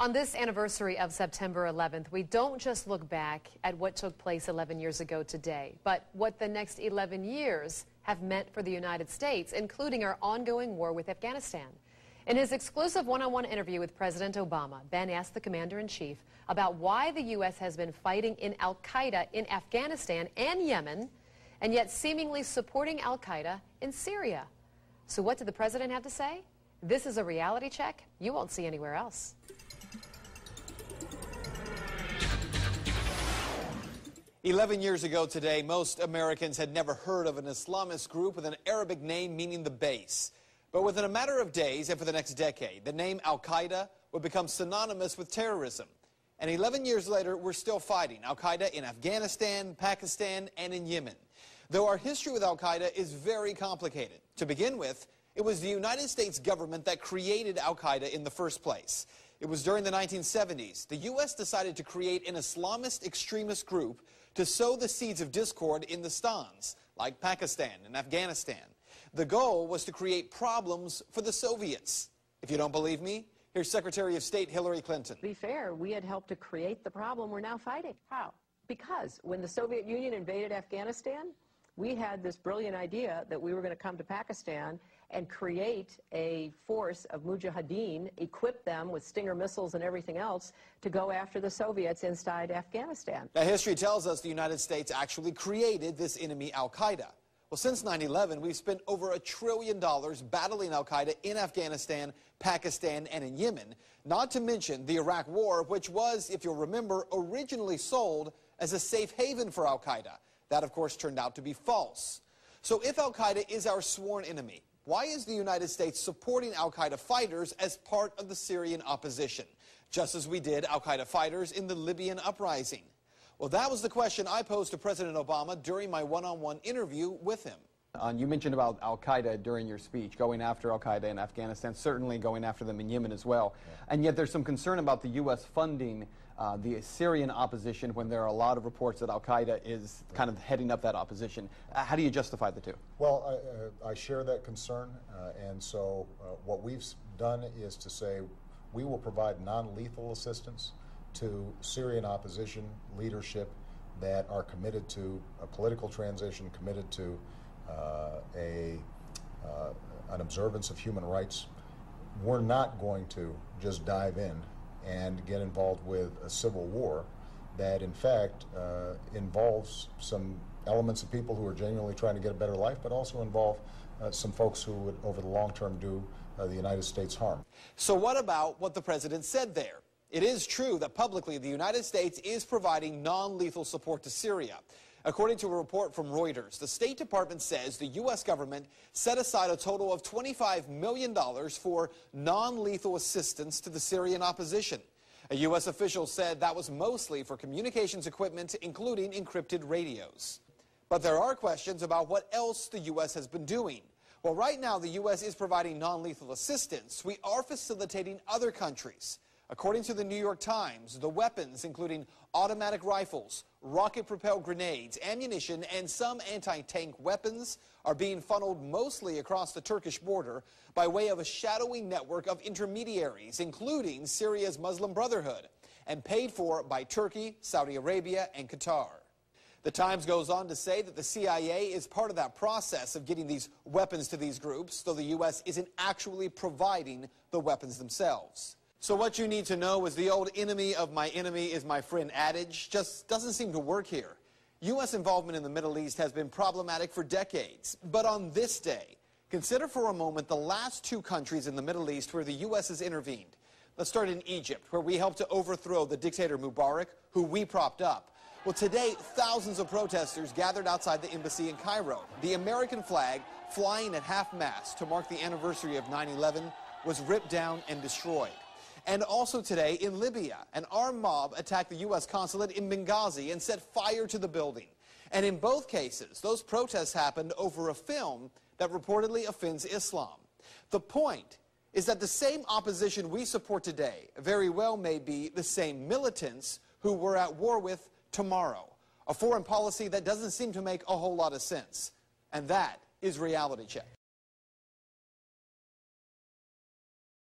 On this anniversary of September 11th, we don't just look back at what took place 11 years ago today, but what the next 11 years have meant for the United States, including our ongoing war with Afghanistan. In his exclusive one-on-one interview with President Obama, Ben asked the commander-in-chief about why the U.S. has been fighting in Al Qaïda in Afghanistan and Yemen, and yet seemingly supporting Al Qaïda in Syria. So what did the president have to say? This is a reality check you won't see anywhere else. 11 years ago today, most Americans had never heard of an Islamist group with an Arabic name meaning the base. But within a matter of days and for the next decade, the name Al Qaïda would become synonymous with terrorism. And 11 years later, we're still fighting Al Qaïda in Afghanistan, Pakistan, and in Yemen. Though our history with Al Qaïda is very complicated. To begin with, it was the United States government that created Al Qaïda in the first place. It was during the 1970s. The U.S. decided to create an Islamist extremist group to sow the seeds of discord in the stans, like Pakistan and Afghanistan. The goal was to create problems for the Soviets. If you don't believe me, here's Secretary of State Hillary Clinton. To be fair, we had helped to create the problem we're now fighting. How? Because when the Soviet Union invaded Afghanistan, we had this brilliant idea that we were going to come to Pakistan and create a force of mujahideen, equip them with Stinger missiles and everything else to go after the Soviets inside Afghanistan. Now, history tells us the United States actually created this enemy Al Qaïda. Well, since 9/11, we've spent over $1 trillion battling Al Qaïda in Afghanistan, Pakistan, and in Yemen, not to mention the Iraq War, which was, if you'll remember, originally sold as a safe haven for Al Qaïda. That, of course, turned out to be false. So if Al Qaïda is our sworn enemy, why is the United States supporting Al Qaïda fighters as part of the Syrian opposition, just as we did Al Qaïda fighters in the Libyan uprising? Well, that was the question I posed to President Obama during my one-on-one interview with him. You mentioned about Al Qaïda during your speech, going after Al Qaïda in Afghanistan, certainly going after them in Yemen as well. Yeah. And yet there's some concern about the U.S. funding the Syrian opposition when there are a lot of reports that Al Qaïda is kind of heading up that opposition. How do you justify the two? Well, I share that concern, and so what we've done is to say we will provide non-lethal assistance to Syrian opposition leadership that are committed to a political transition, committed to an observance of human rights. We're not going to just dive in and get involved with a civil war that, in fact, involves some elements of people who are genuinely trying to get a better life, but also involve some folks who would, over the long term, do the United States harm. So what about what the president said there? It is true that publicly the United States is providing non-lethal support to Syria. According to a report from Reuters, the State Department says the U.S. government set aside a total of $25 million for non-lethal assistance to the Syrian opposition. A U.S. official said that was mostly for communications equipment, including encrypted radios. But there are questions about what else the U.S. has been doing. Well, right now the U.S. is providing non-lethal assistance. We are facilitating other countries. According to the New York Times, the weapons, including automatic rifles, rocket-propelled grenades, ammunition, and some anti-tank weapons, are being funneled mostly across the Turkish border by way of a shadowy network of intermediaries, including Syria's Muslim Brotherhood, and paid for by Turkey, Saudi Arabia, and Qatar. The Times goes on to say that the CIA is part of that process of getting these weapons to these groups, though the U.S. isn't actually providing the weapons themselves. So what you need to know is the old enemy of my enemy is my friend adage just doesn't seem to work here. U.S. involvement in the Middle East has been problematic for decades. But on this day, consider for a moment the last two countries in the Middle East where the U.S. has intervened. Let's start in Egypt, where we helped to overthrow the dictator Mubarak, who we propped up. Well, today, thousands of protesters gathered outside the embassy in Cairo. The American flag, flying at half-mast to mark the anniversary of 9/11, was ripped down and destroyed. And also today in Libya, an armed mob attacked the U.S. consulate in Benghazi and set fire to the building. And in both cases, those protests happened over a film that reportedly offends Islam. The point is that the same opposition we support today very well may be the same militants who we're at war with tomorrow. A foreign policy that doesn't seem to make a whole lot of sense. And that is Reality Check.